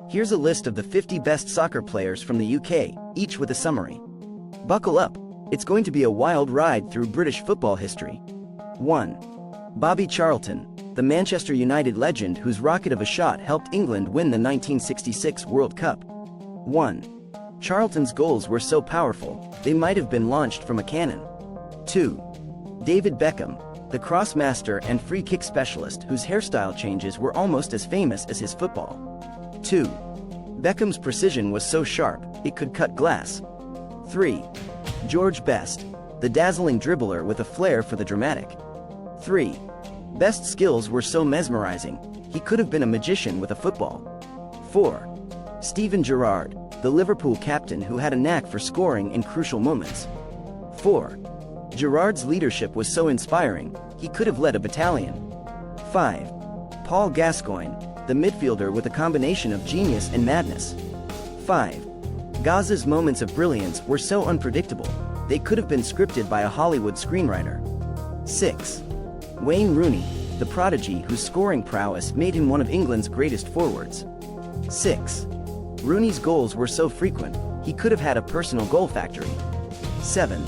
Here's a list of the 50 best soccer players from the UK, each with a summary. Buckle up, it's going to be a wild ride through British football history. 1. Bobby Charlton, the Manchester United legend whose rocket of a shot helped England win the 1966 World Cup. 1. Charlton's goals were so powerful, they might have been launched from a cannon. 2. David Beckham, the crossmaster and free kick specialist whose hairstyle changes were almost as famous as his football. 2. Beckham's precision was so sharp, it could cut glass. 3. George Best, the dazzling dribbler with a flair for the dramatic. 3. Best's skills were so mesmerizing, he could have been a magician with a football. 4. Steven Gerrard, the Liverpool captain who had a knack for scoring in crucial moments. 4. Gerrard's leadership was so inspiring, he could have led a battalion. 5. Paul Gascoigne, the midfielder with a combination of genius and madness. 5. Gazza's moments of brilliance were so unpredictable, they could have been scripted by a Hollywood screenwriter. 6. Wayne Rooney, the prodigy whose scoring prowess made him one of England's greatest forwards. 6. Rooney's goals were so frequent, he could have had a personal goal factory. 7.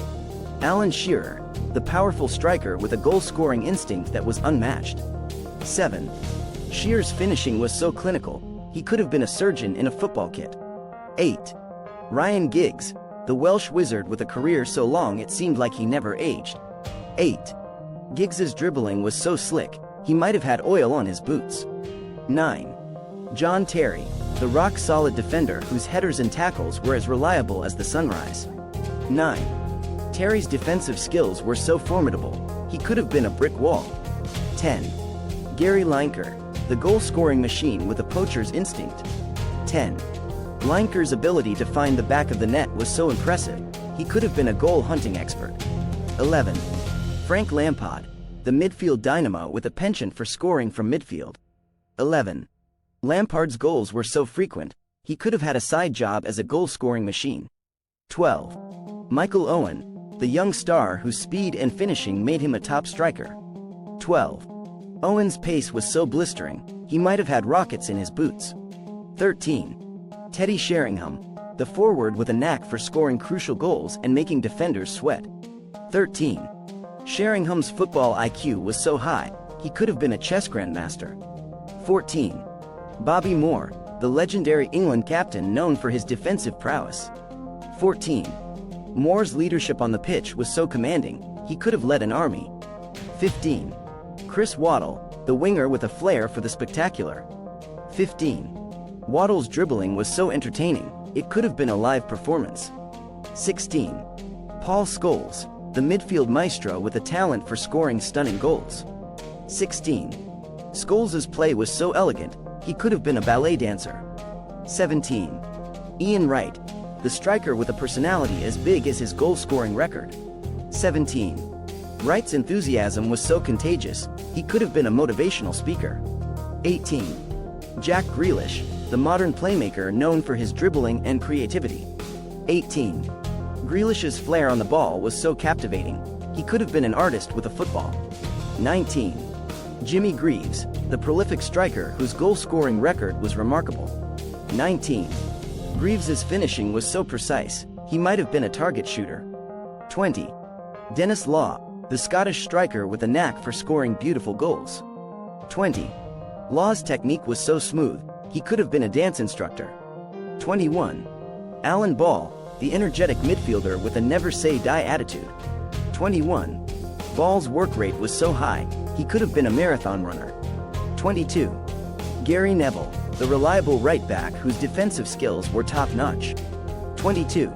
Alan Shearer, the powerful striker with a goal-scoring instinct that was unmatched. 7. Shearer's finishing was so clinical, he could have been a surgeon in a football kit. 8. Ryan Giggs, the Welsh wizard with a career so long it seemed like he never aged. 8. Giggs's dribbling was so slick, he might have had oil on his boots. 9. John Terry, the rock-solid defender whose headers and tackles were as reliable as the sunrise. 9. Terry's defensive skills were so formidable, he could have been a brick wall. 10. Gary Lineker, the goal-scoring machine with a poacher's instinct. 10. Lineker's ability to find the back of the net was so impressive, he could have been a goal-hunting expert. 11. Frank Lampard, the midfield dynamo with a penchant for scoring from midfield. 11. Lampard's goals were so frequent, he could have had a side job as a goal-scoring machine. 12. Michael Owen, the young star whose speed and finishing made him a top striker. 12. Owen's pace was so blistering, he might have had rockets in his boots. 13. Teddy Sheringham, the forward with a knack for scoring crucial goals and making defenders sweat. 13. Sheringham's football IQ was so high, he could have been a chess grandmaster. 14. Bobby Moore, the legendary England captain known for his defensive prowess. 14. Moore's leadership on the pitch was so commanding, he could have led an army. 15. Chris Waddle, the winger with a flair for the spectacular. 15. Waddle's dribbling was so entertaining, it could have been a live performance. 16. Paul Scholes, the midfield maestro with a talent for scoring stunning goals. 16. Scholes' play was so elegant, he could have been a ballet dancer. 17. Ian Wright, the striker with a personality as big as his goal-scoring record. 17. Wright's enthusiasm was so contagious, he could have been a motivational speaker. 18. Jack Grealish, the modern playmaker known for his dribbling and creativity. 18. Grealish's flair on the ball was so captivating, he could have been an artist with a football. 19. Jimmy Greaves, the prolific striker whose goal-scoring record was remarkable. 19. Greaves's finishing was so precise, he might have been a target shooter. 20. Dennis Law, the Scottish striker with a knack for scoring beautiful goals. 20. Law's technique was so smooth, he could have been a dance instructor. 21. Alan Ball, the energetic midfielder with a never-say-die attitude. 21. Ball's work rate was so high, he could have been a marathon runner. 22. Gary Neville, the reliable right-back whose defensive skills were top-notch. 22.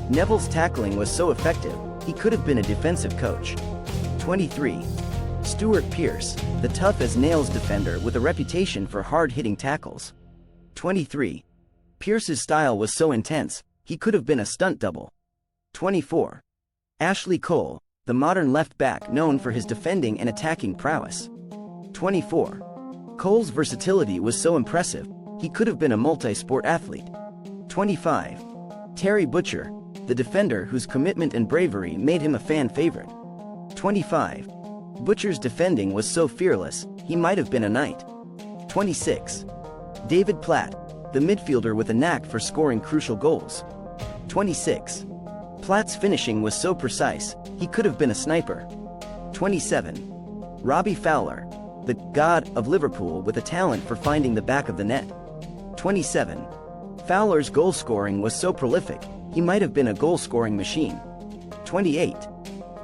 Neville's tackling was so effective, he could have been a defensive coach. 23. Stuart Pearce, the tough-as-nails defender with a reputation for hard-hitting tackles. 23. Pearce's style was so intense, he could have been a stunt double. 24. Ashley Cole, the modern left-back known for his defending and attacking prowess. 24. Cole's versatility was so impressive, he could have been a multi-sport athlete. 25. Terry Butcher, the defender whose commitment and bravery made him a fan favorite. 25. Butcher's defending was so fearless, he might have been a knight. 26. David Platt, the midfielder with a knack for scoring crucial goals. 26. Platt's finishing was so precise, he could have been a sniper. 27. Robbie Fowler, the god of Liverpool with a talent for finding the back of the net. 27. Fowler's goal scoring was so prolific, he might have been a goal-scoring machine. 28.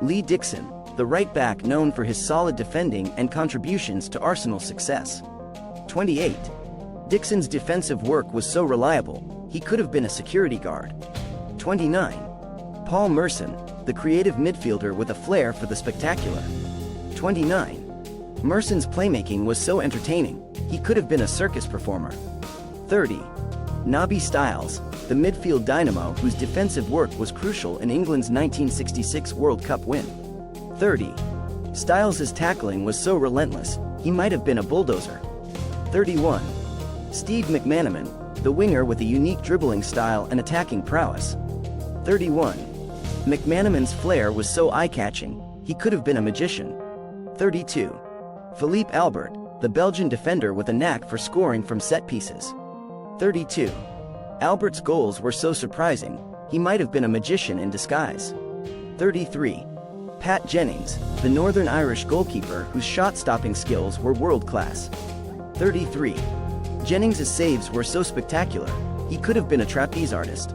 Lee Dixon, the right back known for his solid defending and contributions to Arsenal's success. 28. Dixon's defensive work was so reliable, he could have been a security guard. 29. Paul Merson, the creative midfielder with a flair for the spectacular. 29. Merson's playmaking was so entertaining, he could have been a circus performer. 30. Nobby Stiles, the midfield dynamo whose defensive work was crucial in England's 1966 World Cup win. 30. Stiles' tackling was so relentless, he might have been a bulldozer. 31. Steve McManaman, the winger with a unique dribbling style and attacking prowess. 31. McManaman's flair was so eye-catching, he could have been a magician. 32. Philippe Albert, the Belgian defender with a knack for scoring from set pieces. 32. Albert's goals were so surprising, he might have been a magician in disguise. 33. Pat Jennings, the Northern Irish goalkeeper whose shot-stopping skills were world-class. 33. Jennings' saves were so spectacular, he could have been a trapeze artist.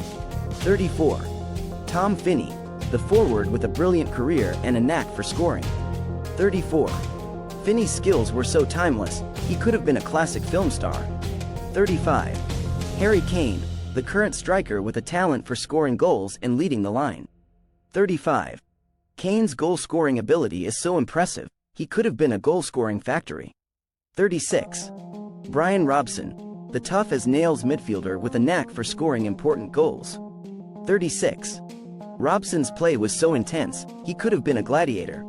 34. Tom Finney, the forward with a brilliant career and a knack for scoring. 34. Finney's skills were so timeless, he could have been a classic film star. 35. Harry Kane, the current striker with a talent for scoring goals and leading the line. 35. Kane's goal-scoring ability is so impressive, he could have been a goal-scoring factory. 36. Brian Robson, the tough-as-nails midfielder with a knack for scoring important goals. 36. Robson's play was so intense, he could have been a gladiator.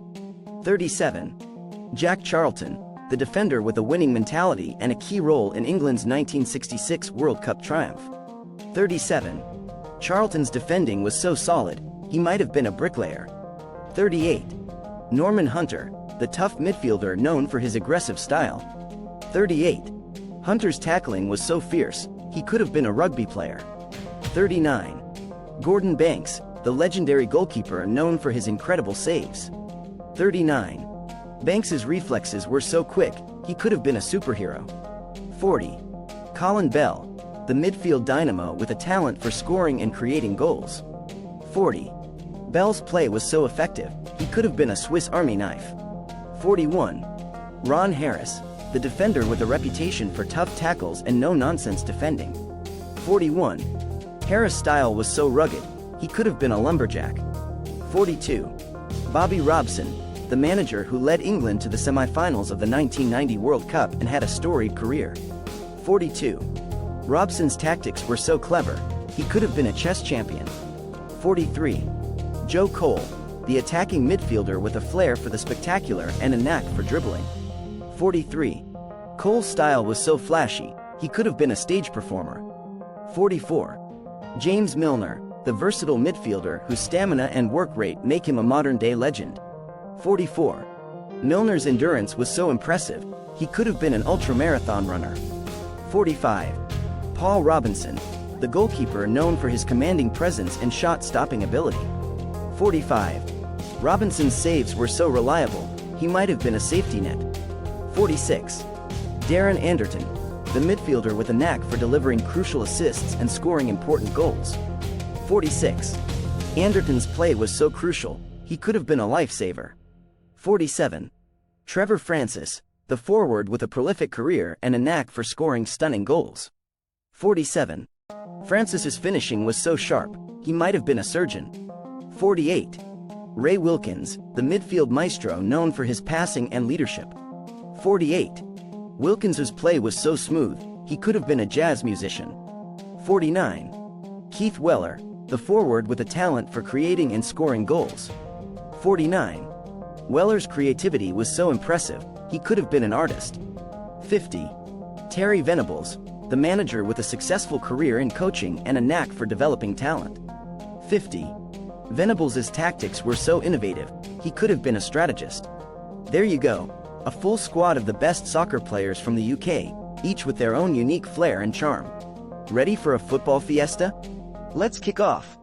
37. Jack Charlton, the defender with a winning mentality and a key role in England's 1966 World Cup triumph. 37. Charlton's defending was so solid, he might have been a bricklayer. 38. Norman Hunter, the tough midfielder known for his aggressive style. 38. Hunter's tackling was so fierce, he could have been a rugby player. 39. Gordon Banks, the legendary goalkeeper known for his incredible saves. 39. Banks's reflexes were so quick, he could have been a superhero. 40. Colin Bell, the midfield dynamo with a talent for scoring and creating goals. 40. Bell's play was so effective, he could have been a Swiss Army knife. 41. Ron Harris, the defender with a reputation for tough tackles and no-nonsense defending. 41. Harris' style was so rugged, he could have been a lumberjack. 42. Bobby Robson, the manager who led England to the semi-finals of the 1990 World Cup and had a storied career. 42. Robson's tactics were so clever, he could have been a chess champion. 43. Joe Cole, the attacking midfielder with a flair for the spectacular and a knack for dribbling. 43. Cole's style was so flashy, he could have been a stage performer. 44. James Milner, the versatile midfielder whose stamina and work rate make him a modern-day legend. 44. Milner's endurance was so impressive, he could have been an ultramarathon runner. 45. Paul Robinson, the goalkeeper known for his commanding presence and shot-stopping ability. 45. Robinson's saves were so reliable, he might have been a safety net. 46. Darren Anderton, the midfielder with a knack for delivering crucial assists and scoring important goals. 46. Anderton's play was so crucial, he could have been a lifesaver. 47. Trevor Francis, the forward with a prolific career and a knack for scoring stunning goals. 47. Francis's finishing was so sharp, he might have been a surgeon. 48. Ray Wilkins, the midfield maestro known for his passing and leadership. 48. Wilkins's play was so smooth, he could have been a jazz musician. 49. Keith Weller, the forward with a talent for creating and scoring goals. 49. Weller's creativity was so impressive, he could have been an artist. 50. Terry Venables, the manager with a successful career in coaching and a knack for developing talent. 50. Venables' tactics were so innovative, he could have been a strategist. There you go, a full squad of the best soccer players from the UK, each with their own unique flair and charm. Ready for a football fiesta? Let's kick off.